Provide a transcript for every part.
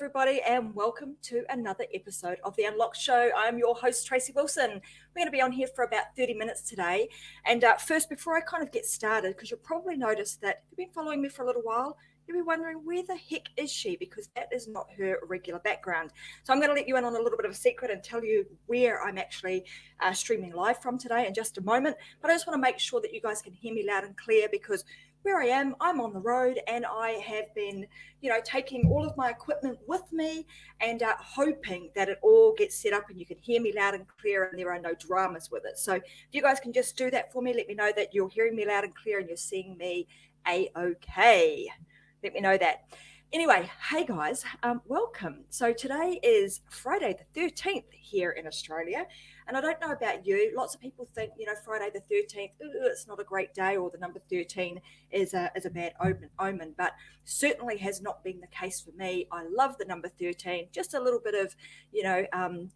everybody, and welcome to another episode of The Unlocked Show. I'm your host, Tracy Wilson. We're going to be on here for about 30 minutes today. And first, before I kind of get started, because you'll probably notice that if you've been following me for a little while, you'll be wondering, where the heck is she? Because that is not her regular background. So I'm going to let you in on a little bit of a secret and tell you where I'm actually streaming live from today in just a moment. But I just want to make sure that you guys can hear me loud and clear, because where I am, I'm on the road, and I have been, taking all of my equipment with me and hoping that it all gets set up and you can hear me loud and clear and there are no dramas with it. So if you guys can just do that for me, let me know that you're hearing me loud and clear and you're seeing me A-okay. Let me know that. Anyway, hey guys, welcome. So today is Friday the 13th here in Australia. And I don't know about you, lots of people think, Friday the 13th, it's not a great day, or the number 13 is a bad omen, but certainly has not been the case for me. I love the number 13, just a little bit of,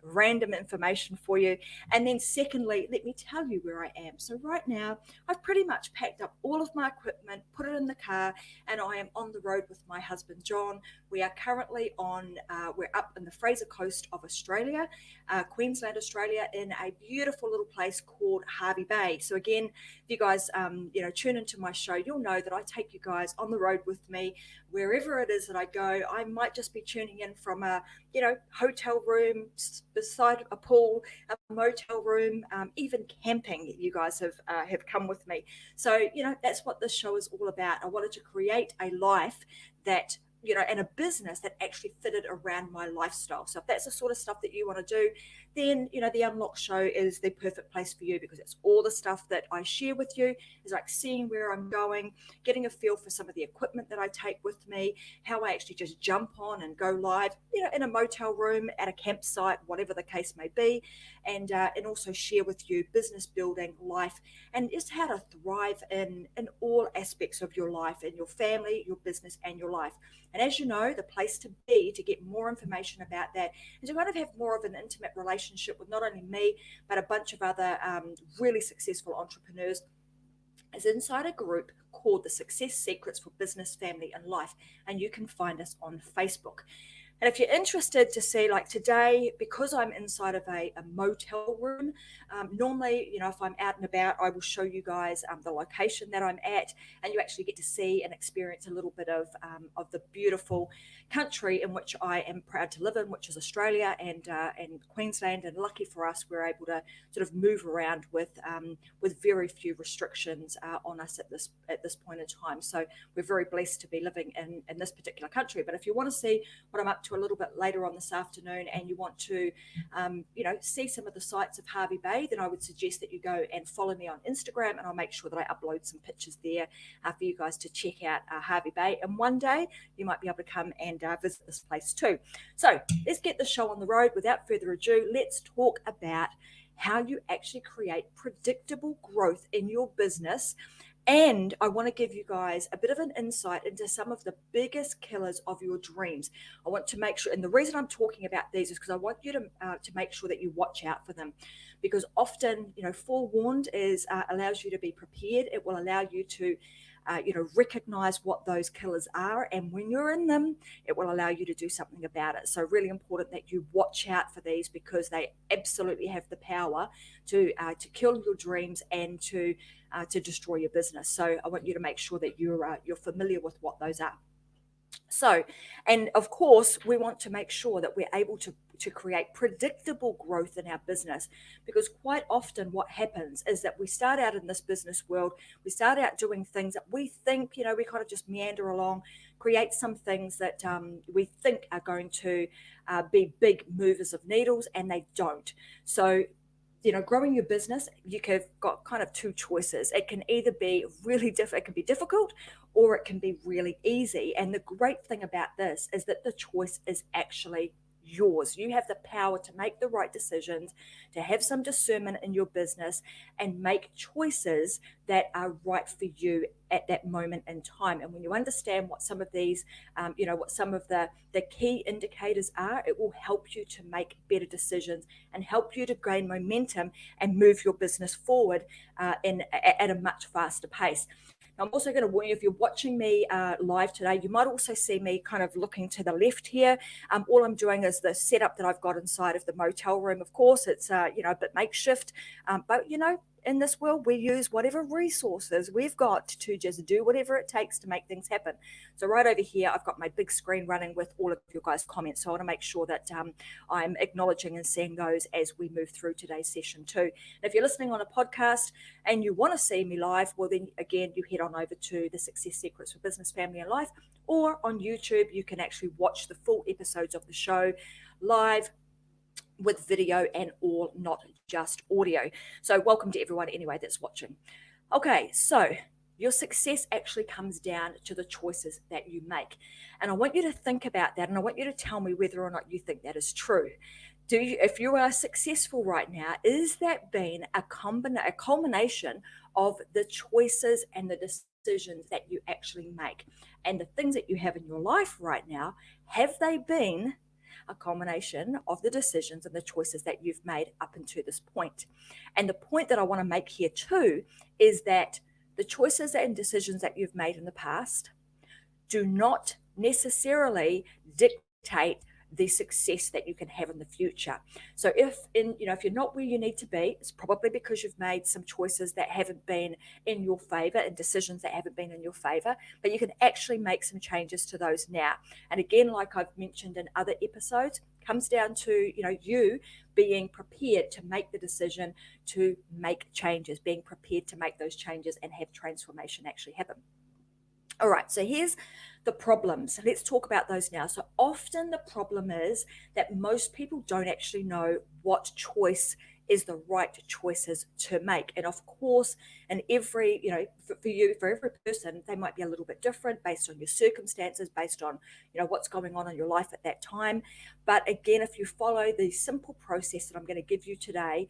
random information for you. And then secondly, let me tell you where I am. So right now, I've pretty much packed up all of my equipment, put it in the car, and I am on the road with my husband, John. We are currently we're up in the Fraser Coast of Australia, Queensland, Australia, in a beautiful little place called Hervey Bay. So again, if you guys, tune into my show, you'll know that I take you guys on the road with me wherever it is that I go. I might just be tuning in from a, hotel room beside a pool, a motel room, even camping. You guys have come with me. So, that's what this show is all about. I wanted to create a life that, and a business that actually fitted around my lifestyle. So if that's the sort of stuff that you want to do, then, the Unlocked Show is the perfect place for you, because it's all the stuff that I share with you. It's like seeing where I'm going, getting a feel for some of the equipment that I take with me, how I actually just jump on and go live, in a motel room, at a campsite, whatever the case may be, and also share with you business building, life, and just how to thrive in all aspects of your life, in your family, your business, and your life. And as you know, the place to be to get more information about that is to kind of have more of an intimate relationship with not only me, but a bunch of other really successful entrepreneurs, is inside a group called the Success Secrets for Business, Family, and Life. And you can find us on Facebook. And if you're interested to see, like today, because I'm inside of a motel room, normally, if I'm out and about, I will show you guys the location that I'm at, and you actually get to see and experience a little bit of the beautiful country in which I am proud to live in, which is Australia and Queensland. And lucky for us, we're able to sort of move around with very few restrictions on us at this point in time. So we're very blessed to be living in this particular country. But if you want to see what I'm up to a little bit later on this afternoon, and you want to see some of the sights of Hervey Bay, then I would suggest that you go and follow me on Instagram, and I'll make sure that I upload some pictures there for you guys to check out Hervey Bay. And one day you might be able to come and visit this place too. So let's get the show on the road. Without further ado, let's talk about how you actually create predictable growth in your business. And I want to give you guys a bit of an insight into some of the biggest killers of your dreams. I want to make sure, and the reason I'm talking about these is because I want you to make sure that you watch out for them, because often, forewarned allows you to be prepared. It will allow you to recognize what those killers are, and when you're in them, it will allow you to do something about it. So really important that you watch out for these, because they absolutely have the power to kill your dreams and to destroy your business. So I want you to make sure that you're familiar with what those are. So, and of course, we want to make sure that we're able to create predictable growth in our business, because quite often what happens is that we start out in this business world, we start out doing things that we think, we kind of just meander along, create some things that we think are going to be big movers of needles, and they don't. So, growing your business, you've got kind of two choices. It can either be it can be difficult, or it can be really easy. And the great thing about this is that the choice is actually yours. You have the power to make the right decisions, to have some discernment in your business, and make choices that are right for you at that moment in time. And when you understand what some of these, what some of the key indicators are, it will help you to make better decisions and help you to gain momentum and move your business forward at a much faster pace. I'm also going to warn you, if you're watching me live today, you might also see me kind of looking to the left here. All I'm doing is the setup that I've got inside of the motel room. Of course, it's a bit makeshift, but in this world, we use whatever resources we've got to just do whatever it takes to make things happen. So right over here, I've got my big screen running with all of your guys' comments. So I want to make sure that I'm acknowledging and seeing those as we move through today's session too. And if you're listening on a podcast and you want to see me live, well, then again, you head on over to the Success Secrets for Business, Family and Life, or on YouTube, you can actually watch the full episodes of the show live with video and all, not just audio. So welcome to everyone anyway that's watching. Okay, so your success actually comes down to the choices that you make. And I want you to think about that, and I want you to tell me whether or not you think that is true. If you are successful right now, is that been a culmination of the choices and the decisions that you actually make? And the things that you have in your life right now, have they been a culmination of the decisions and the choices that you've made up until this point? And the point that I want to make here too is that the choices and decisions that you've made in the past do not necessarily dictate the success that you can have in the future. So if you're not where you need to be, it's probably because you've made some choices that haven't been in your favor and decisions that haven't been in your favor, but you can actually make some changes to those now. And again, like I've mentioned in other episodes, comes down to you being prepared to make the decision to make changes, being prepared to make those changes and have transformation actually happen. All right, so here's the problems. Let's talk about those now. So often the problem is that most people don't actually know what choice is the right choices to make. And of course, in every, for every person, they might be a little bit different based on your circumstances, based on, what's going on in your life at that time. But again, if you follow the simple process that I'm going to give you today,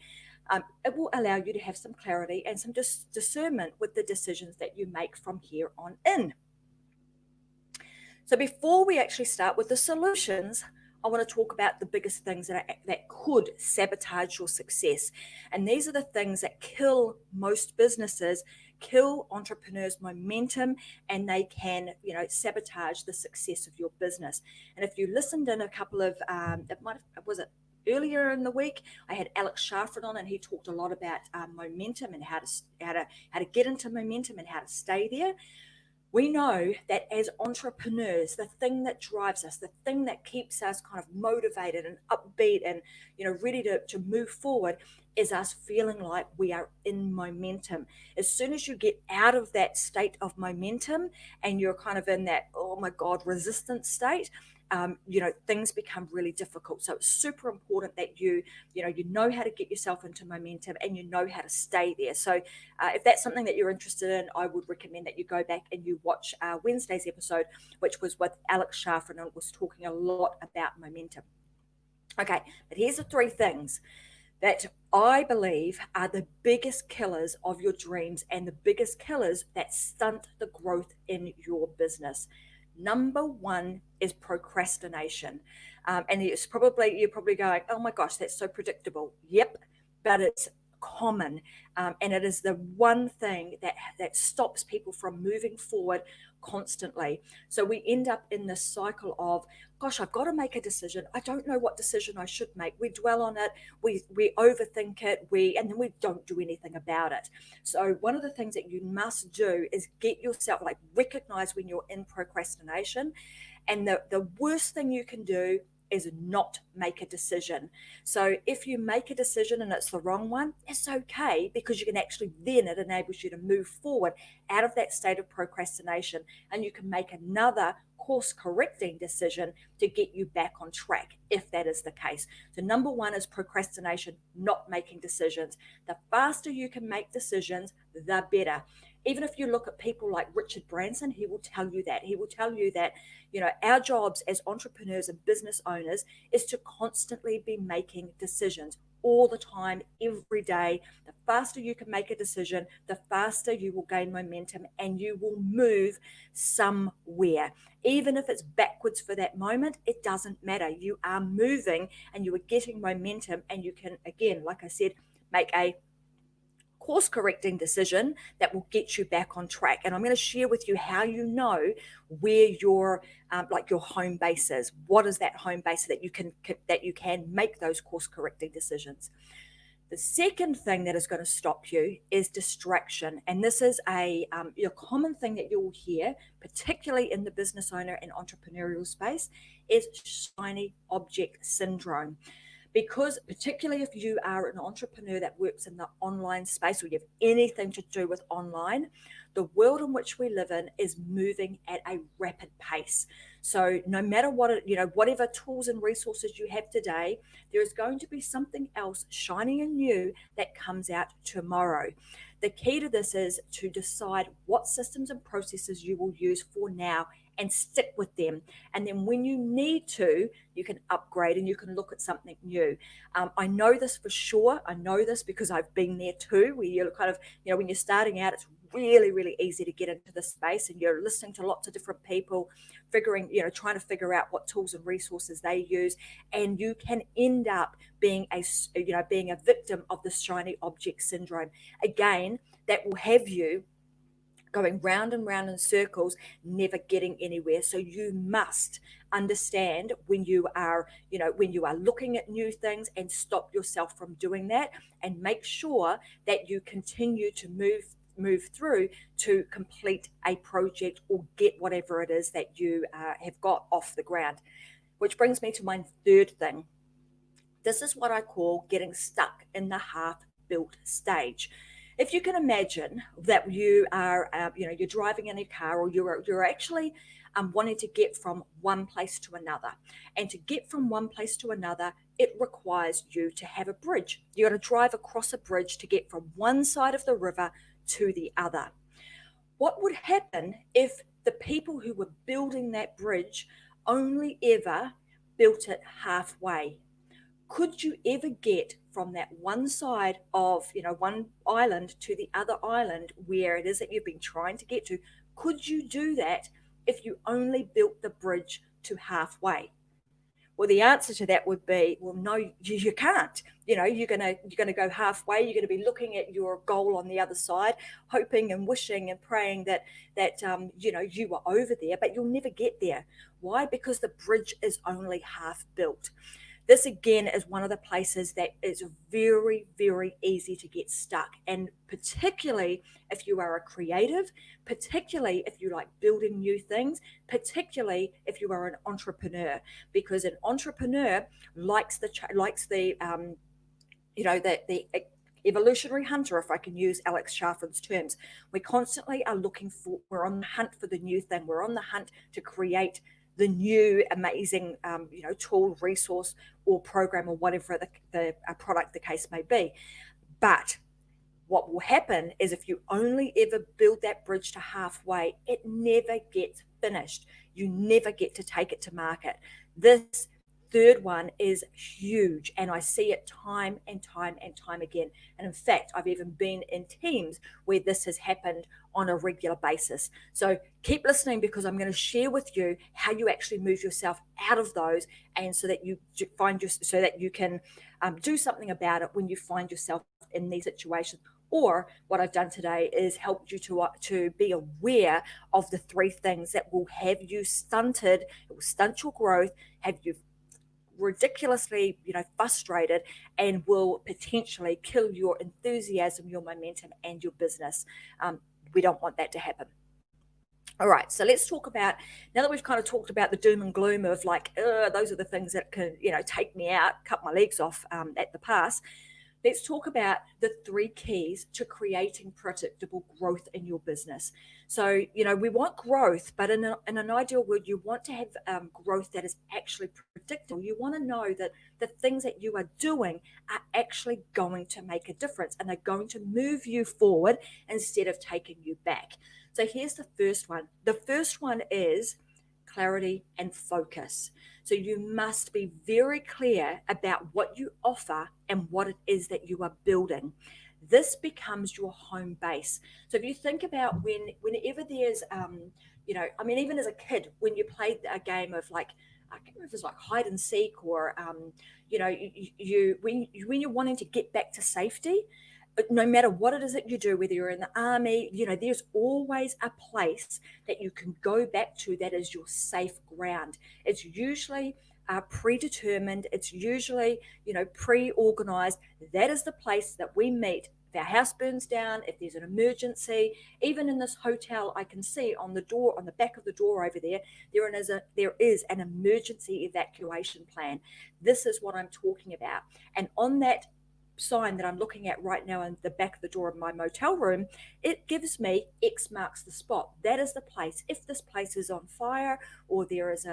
it will allow you to have some clarity and some discernment with the decisions that you make from here on in. So before we actually start with the solutions, I want to talk about the biggest things that could sabotage your success. And these are the things that kill most businesses, kill entrepreneurs' momentum, and they can, sabotage the success of your business. And if you listened in a couple of, earlier in the week, I had Alex Schaffer on, and he talked a lot about momentum and how to get into momentum and how to stay there. We know that as entrepreneurs, the thing that drives us, the thing that keeps us kind of motivated and upbeat and ready to move forward is us feeling like we are in momentum. As soon as you get out of that state of momentum and you're kind of in that, oh my God, resistance state, things become really difficult. So it's super important that you know how to get yourself into momentum and you know how to stay there. So if that's something that you're interested in, I would recommend that you go back and you watch Wednesday's episode, which was with Alex Schaffer, and it was talking a lot about momentum. Okay, but here's the three things that I believe are the biggest killers of your dreams and the biggest killers that stunt the growth in your business. Number one is procrastination. And you're probably going, oh my gosh, that's so predictable. Yep, but it's common. And it is the one thing that stops people from moving forward constantly. So we end up in this cycle of, gosh, I've got to make a decision. I don't know what decision I should make. We dwell on it, we overthink it, and then we don't do anything about it. So one of the things that you must do is get yourself, recognize when you're in procrastination. And the worst thing you can do is not make a decision. So if you make a decision and it's the wrong one, it's okay, because you can actually, then it enables you to move forward out of that state of procrastination, and you can make another course correcting decision to get you back on track if that is the case. So number one is procrastination, not making decisions. The faster you can make decisions, the better. Even if you look at people like Richard Branson, he will tell you that. He will tell you that, our jobs as entrepreneurs and business owners is to constantly be making decisions all the time, every day. The faster you can make a decision, the faster you will gain momentum and you will move somewhere. Even if it's backwards for that moment, it doesn't matter. You are moving and you are getting momentum, and you can, again, like I said, make a course correcting decision that will get you back on track. And I'm going to share with you how you know where your your home base is. What is that home base that you can make those course correcting decisions? The second thing that is going to stop you is distraction. And this is a common thing that you'll hear, particularly in the business owner and entrepreneurial space, is shiny object syndrome. Because particularly if you are an entrepreneur that works in the online space, or you have anything to do with online, the world in which we live in is moving at a rapid pace. So no matter whatever tools and resources you have today, there is going to be something else shiny and new that comes out tomorrow. The key to this is to decide what systems and processes you will use for now and stick with them. And then when you need to, you can upgrade and you can look at something new. I know this for sure. I know this because I've been there too, where you're kind of, when you're starting out, it's really, really easy to get into this space and you're listening to lots of different people, trying to figure out what tools and resources they use. And you can end up being a victim of the shiny object syndrome. Again, that will have you going round and round in circles, never getting anywhere. So you must understand when you are looking at new things, and stop yourself from doing that, and make sure that you continue to move through to complete a project or get whatever it is that you have got off the ground. Which brings me to my third thing. This is what I call getting stuck in the half-built stage. If you can imagine that you are, you're driving in a car, or you're actually wanting to get from one place to another. And to get from one place to another, it requires you to have a bridge. You got to drive across a bridge to get from one side of the river to the other. What would happen if the people who were building that bridge only ever built it halfway? Could you ever get from that one side of, one island to the other island where it is that you've been trying to get to? Could you do that if you only built the bridge to halfway? Well, the answer to that would be, well, no, you can't. You're gonna go halfway. You're gonna be looking at your goal on the other side, hoping and wishing and praying that you were over there, but you'll never get there. Why? Because the bridge is only half built. This again is one of the places that is very, very easy to get stuck. And particularly if you are a creative, particularly if you like building new things, particularly if you are an entrepreneur, because an entrepreneur likes the evolutionary hunter, if I can use Alex Charfen's terms. We constantly are we're on the hunt for the new thing. We're on the hunt to create the new amazing tool, resource, or program, or whatever the product the case may be. But what will happen is, if you only ever build that bridge to halfway, it never gets finished. You never get to take it to market. This third one is huge, and I see it time and time and time again. And in fact, I've even been in teams where this has happened on a regular basis. So keep listening, because I'm going to share with you how you actually move yourself out of those, and so that you can do something about it when you find yourself in these situations. Or what I've done today is helped you to be aware of the three things that will have you stunted. It will stunt your growth, have you ridiculously frustrated, and will potentially kill your enthusiasm, your momentum, and your business. We don't want that to happen. All right, so let's talk about, now that we've kind of talked about the doom and gloom of those are the things that can take me out, cut my legs off at the pass. Let's talk about the three keys to creating predictable growth in your business. So, we want growth, but in an ideal world, you want to have growth that is actually predictable. You want to know that the things that you are doing are actually going to make a difference, and they're going to move you forward instead of taking you back. So here's the first one. The first one is clarity and focus. So you must be very clear about what you offer and what it is that you are building. This becomes your home base. So if you think about whenever there's, even as a kid, when you played a game of I can't remember if it's hide and seek, or, when you're wanting to get back to safety, no matter what it is that you do, whether you're in the army, there's always a place that you can go back to that is your safe ground. It's usually predetermined. It's usually, pre-organized. That is the place that we meet. If our house burns down, if there's an emergency, even in this hotel, I can see on the door, on the back of the door over there, there is an emergency evacuation plan. This is what I'm talking about. And on that sign that I'm looking at right now in the back of the door of my motel room, it gives me X marks the spot. That is the place. If this place is on fire or there is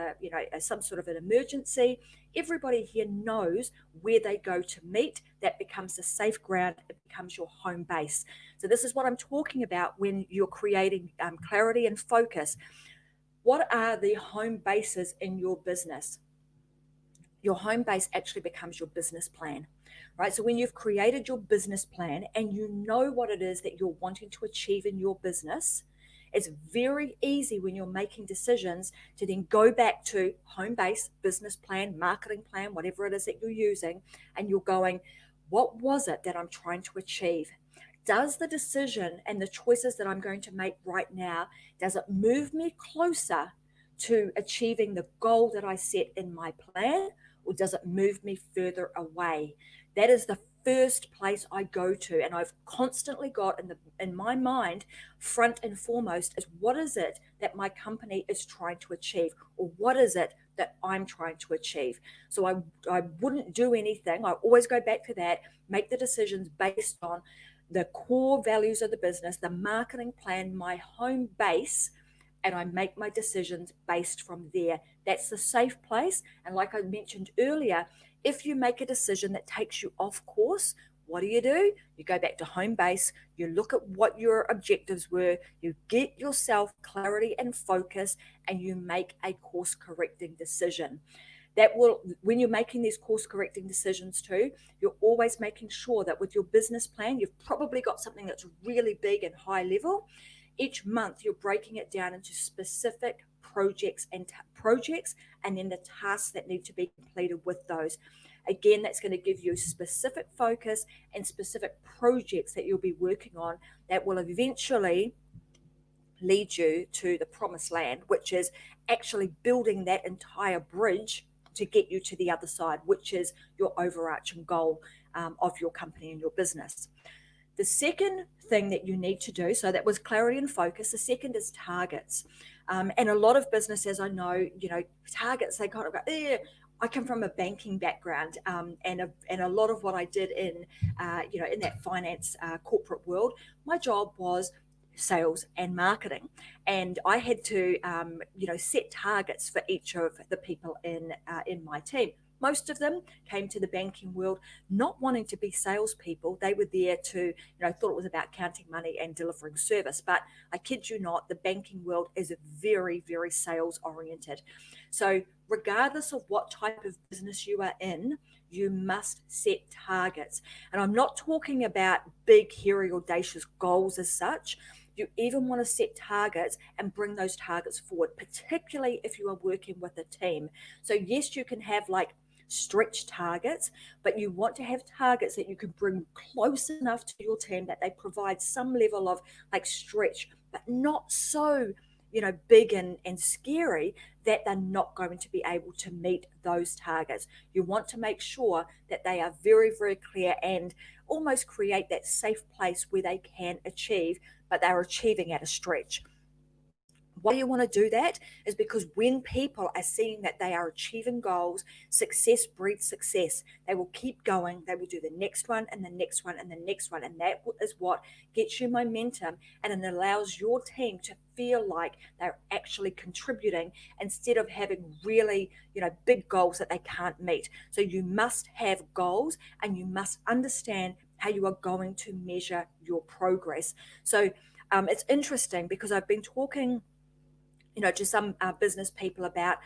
some sort of an emergency, everybody here knows where they go to meet. That becomes a safe ground. It becomes your home base. So this is what I'm talking about when you're creating clarity and focus. What are the home bases in your business? Your home base actually becomes your business plan, right? So when you've created your business plan and you know what it is that you're wanting to achieve in your business, it's very easy when you're making decisions to then go back to home base, business plan, marketing plan, whatever it is that you're using, and you're going, what was it that I'm trying to achieve? Does the decision and the choices that I'm going to make right now, does it move me closer to achieving the goal that I set in my plan, or does it move me further away? That is the first place I go to, and I've constantly got in my mind, front and foremost, is what is it that my company is trying to achieve, or what is it that I'm trying to achieve? So I wouldn't do anything. I always go back to that, make the decisions based on the core values of the business, the marketing plan, my home base, and I make my decisions based from there. That's the safe place. And like I mentioned earlier, if you make a decision that takes you off course, what do? You go back to home base, you look at what your objectives were, you get yourself clarity and focus, and you make a course correcting decision. That will, when you're making these course correcting decisions too, you're always making sure that with your business plan, you've probably got something that's really big and high level. Each month, you're breaking it down into specific projects and then the tasks that need to be completed with those. Again, that's going to give you specific focus and specific projects that you'll be working on that will eventually lead you to the promised land, which is actually building that entire bridge to get you to the other side, which is your overarching goal of your company and your business. The second thing that you need to do, so that was clarity and focus. The second is targets. And a lot of businesses, I know, targets, they kind of go, I come from a banking background, and a lot of what I did in that finance corporate world, my job was sales and marketing, and I had to set targets for each of the people in my team. Most of them came to the banking world not wanting to be salespeople. They were there to, thought it was about counting money and delivering service. But I kid you not, the banking world is very, very sales oriented. So regardless of what type of business you are in, you must set targets. And I'm not talking about big, hairy, audacious goals as such. You even want to set targets and bring those targets forward, particularly if you are working with a team. So yes, you can have like stretch targets, but you want to have targets that you can bring close enough to your team that they provide some level of like stretch, but not so big and scary that they're not going to be able to meet those targets. You want to make sure that they are very, very clear and almost create that safe place where they can achieve, but they're achieving at a stretch. Why you want to do that is because when people are seeing that they are achieving goals, success breeds success. They will keep going. They will do the next one and the next one and the next one. And that is what gets you momentum, and it allows your team to feel like they're actually contributing instead of having really, big goals that they can't meet. So you must have goals, and you must understand how you are going to measure your progress. So it's interesting because I've been talking to some business people about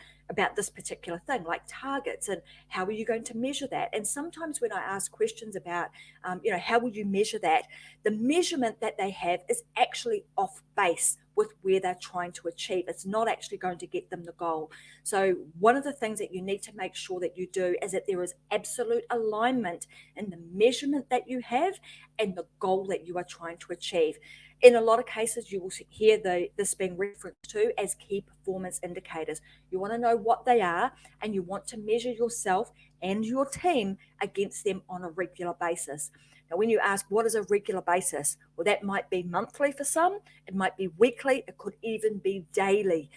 this particular thing, like targets, and how are you going to measure that? And sometimes when I ask questions about, how will you measure that? The measurement that they have is actually off base with where they're trying to achieve. It's not actually going to get them the goal. So one of the things that you need to make sure that you do is that there is absolute alignment in the measurement that you have and the goal that you are trying to achieve. In a lot of cases, you will hear this being referred to as key performance indicators. You want to know what they are, and you want to measure yourself and your team against them on a regular basis. Now, when you ask what is a regular basis, well, that might be monthly for some, it might be weekly, it could even be daily.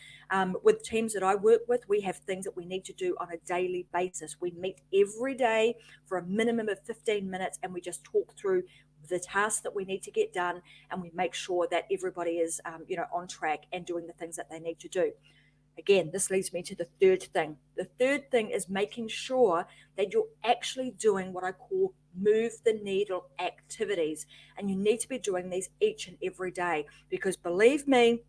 With teams that I work with, we have things that we need to do on a daily basis. We meet every day for a minimum of 15 minutes, and we just talk through the tasks that we need to get done, and we make sure that everybody is on track and doing the things that they need to do. Again, this leads me to the third thing. The third thing is making sure that you're actually doing what I call move the needle activities. And you need to be doing these each and every day, because believe me,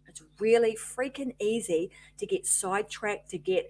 it's really freaking easy to get sidetracked, to get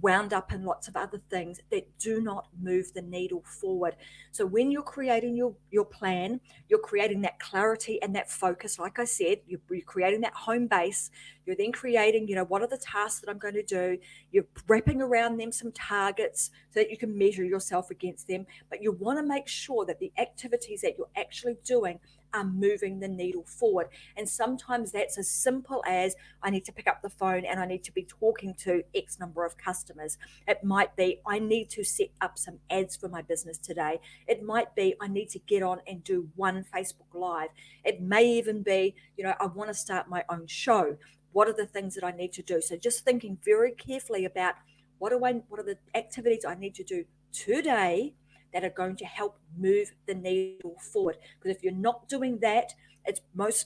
wound up in lots of other things that do not move the needle forward. So when you're creating your plan, you're creating that clarity and that focus. Like I said, you're creating that home base. You're then creating, what are the tasks that I'm going to do? You're wrapping around them some targets so that you can measure yourself against them. But you want to make sure that the activities that you're actually doing are moving the needle forward. And sometimes that's as simple as I need to pick up the phone and I need to be talking to X number of customers. It might be I need to set up some ads for my business today. It might be I need to get on and do one Facebook Live. It may even be, I want to start my own show. What are the things that I need to do? So just thinking very carefully about what are the activities I need to do today that are going to help move the needle forward. Because if you're not doing that,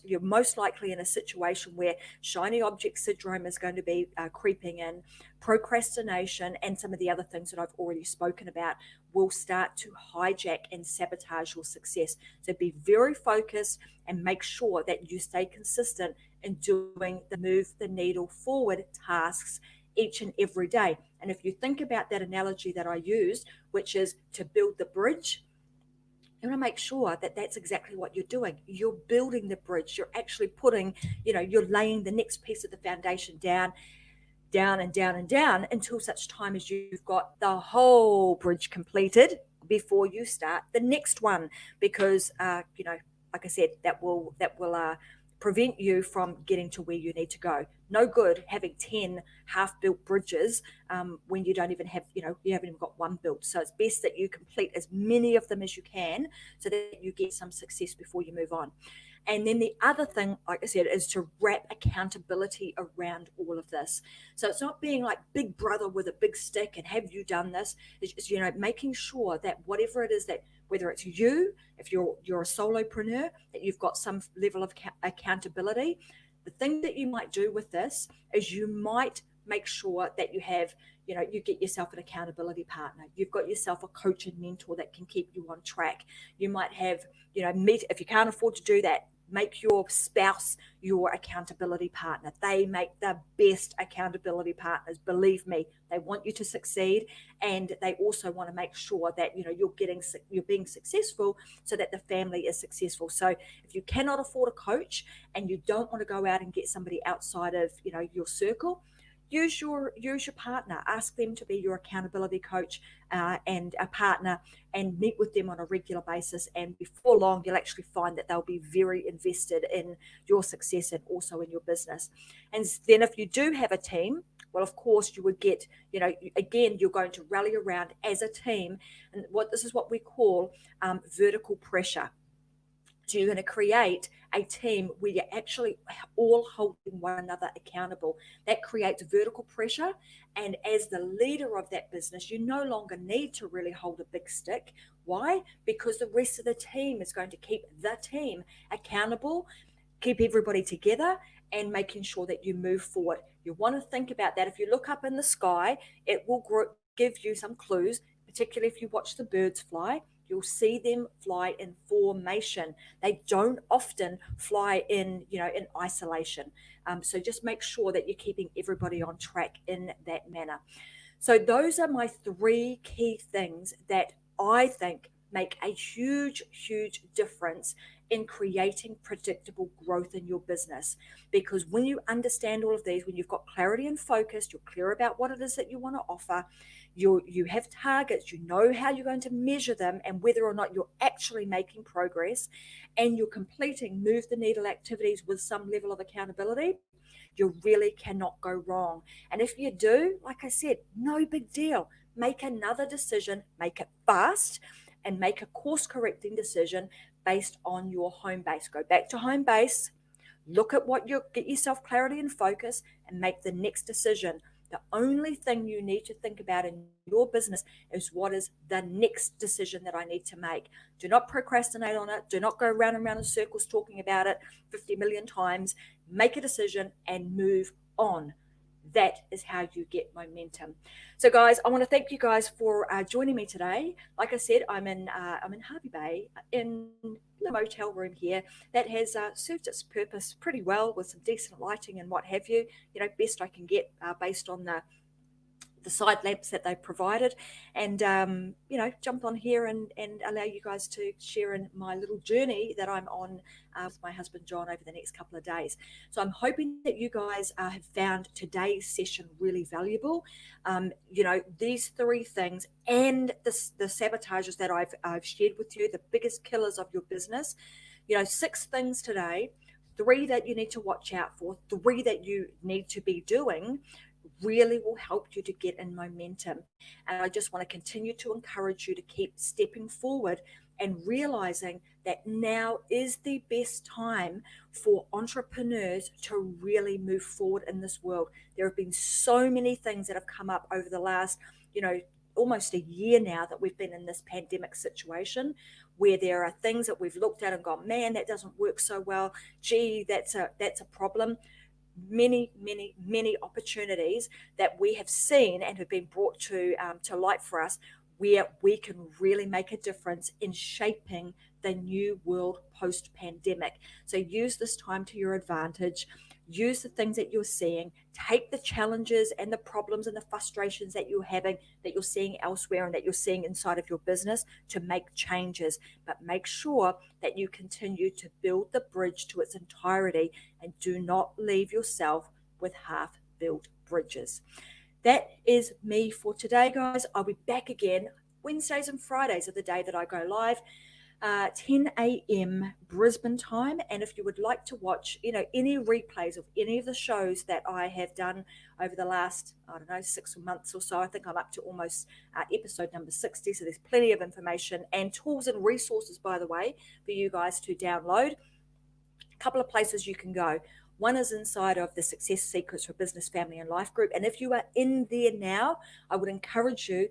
you're most likely in a situation where shiny object syndrome is going to be creeping in, procrastination, and some of the other things that I've already spoken about will start to hijack and sabotage your success. So be very focused and make sure that you stay consistent in doing the move the needle forward tasks each and every day. And if you think about that analogy that I used, which is to build the bridge, you want to make sure that that's exactly what you're doing. You're building the bridge. You're actually putting, you're laying the next piece of the foundation down and down and down until such time as you've got the whole bridge completed before you start the next one. Because, like I said, that will prevent you from getting to where you need to go. No good having 10 half-built bridges when you don't even have, you haven't even got one built. So it's best that you complete as many of them as you can so that you get some success before you move on. And then the other thing, like I said, is to wrap accountability around all of this. So it's not being like big brother with a big stick and have you done this? It's making sure that whatever it is that, whether it's you, if you're a solopreneur, that you've got some level of accountability. The thing that you might do with this is you might make sure that you have, you get yourself an accountability partner. You've got yourself a coach and mentor that can keep you on track. You might have, if you can't afford to do that, make your spouse your accountability partner. They make the best accountability partners. Believe me, they want you to succeed, and they also want to make sure that you're being successful so that the family is successful. So if you cannot afford a coach and you don't want to go out and get somebody outside of your circle, use your partner. Ask them to be your accountability coach and a partner, and meet with them on a regular basis. And before long, you'll actually find that they'll be very invested in your success and also in your business. And then if you do have a team, well, of course, you would get, again, you're going to rally around as a team. And this is what we call vertical pressure. So you're going to create a team where you're actually all holding one another accountable. That creates vertical pressure. And as the leader of that business, you no longer need to really hold a big stick. Why? Because the rest of the team is going to keep the team accountable, keep everybody together, and making sure that you move forward. You want to think about that. If you look up in the sky, it will give you some clues, particularly if you watch the birds fly. You'll see them fly in formation. They don't often fly in isolation. So just make sure that you're keeping everybody on track in that manner. So those are my 3 key things that I think make a huge, huge difference in creating predictable growth in your business. Because when you understand all of these, when you've got clarity and focus, you're clear about what it is that you want to offer, you have targets, you know how you're going to measure them and whether or not you're actually making progress, and you're completing move the needle activities with some level of accountability, you really cannot go wrong. And if you do, like I said, no big deal. Make another decision, make it fast, and make a course correcting decision based on your home base. Go back to home base, look at get yourself clarity and focus, and make the next decision. The only thing you need to think about in your business is what is the next decision that I need to make. Do not procrastinate on it. Do not go round and round in circles talking about it 50 million times. Make a decision and move on. That is how you get momentum. So guys, I want to thank you guys for joining me today. Like I said, I'm in Hervey Bay in the motel room here that has served its purpose pretty well with some decent lighting and what have you, best I can get based on the side lamps that they provided, and jump on here and allow you guys to share in my little journey that I'm on with my husband John over the next couple of days. So I'm hoping that you guys have found today's session really valuable. These three things and the sabotages that I've shared with you, the biggest killers of your business, 6 things today, 3 that you need to watch out for, 3 that you need to be doing, really will help you to get in momentum. And I just want to continue to encourage you to keep stepping forward and realizing that now is the best time for entrepreneurs to really move forward in this world. There have been so many things that have come up over the last, almost a year now that we've been in this pandemic situation, where there are things that we've looked at and gone, man, that doesn't work so well. Gee, that's a problem. Many opportunities that we have seen and have been brought to light for us, where we can really make a difference in shaping the new world post-pandemic. So use this time to your advantage. Use the things that you're seeing. Take the challenges and the problems and the frustrations that you're having, that you're seeing elsewhere and that you're seeing inside of your business, to make changes. But make sure that you continue to build the bridge to its entirety and do not leave yourself with half-built bridges. That is me for today, guys. I'll be back again. Wednesdays and Fridays are the day that I go live. 10 a.m. Brisbane time. And if you would like to watch, any replays of any of the shows that I have done over the last, 6 months or so, I think I'm up to almost episode number 60. So there's plenty of information and tools and resources, by the way, for you guys to download. A couple of places you can go. One is inside of the Success Secrets for Business, Family and Life group. And if you are in there now, I would encourage you,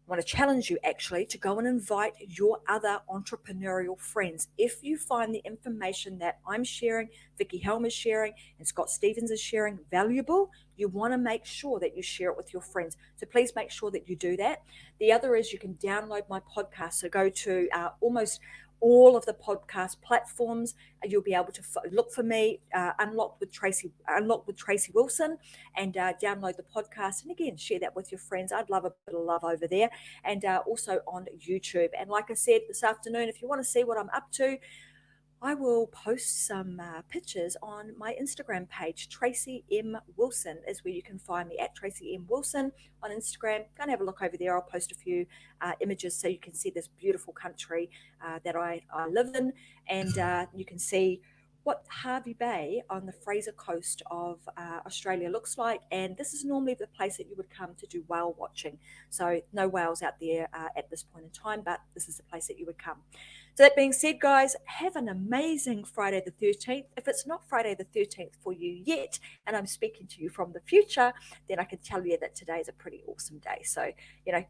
I want to challenge you actually to go and invite your other entrepreneurial friends. If you find the information that I'm sharing, Vicky Helm is sharing, and Scott Stevens is sharing valuable, you want to make sure that you share it with your friends. So please make sure that you do that. The other is you can download my podcast. So go to almost all of the podcast platforms. You'll be able to look for me, Unlocked with Tracy Wilson, and download the podcast. And again, share that with your friends. I'd love a bit of love over there, and also on YouTube. And like I said, this afternoon, if you want to see what I'm up to, I will post some pictures on my Instagram page. Tracy M. Wilson is where you can find me, at Tracy M. Wilson on Instagram. Go and have a look over there. I'll post a few images so you can see this beautiful country that I live in, and you can see what Hervey Bay on the Fraser coast of Australia looks like. And this is normally the place that you would come to do whale watching. So no whales out there at this point in time, but this is the place that you would come. So that being said, guys, have an amazing Friday the 13th. If it's not Friday the 13th for you yet, and I'm speaking to you from the future, then I can tell you that today is a pretty awesome day. So,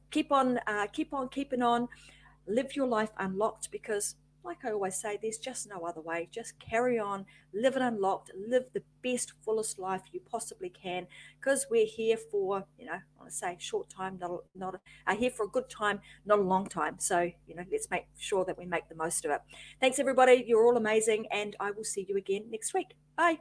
keep on keeping on, live your life unlocked, because like I always say, there's just no other way. Just carry on, live it unlocked, live the best, fullest life you possibly can, because we're here for, I want to say short time, not here for a good time, not a long time. So, let's make sure that we make the most of it. Thanks, everybody. You're all amazing, and I will see you again next week. Bye.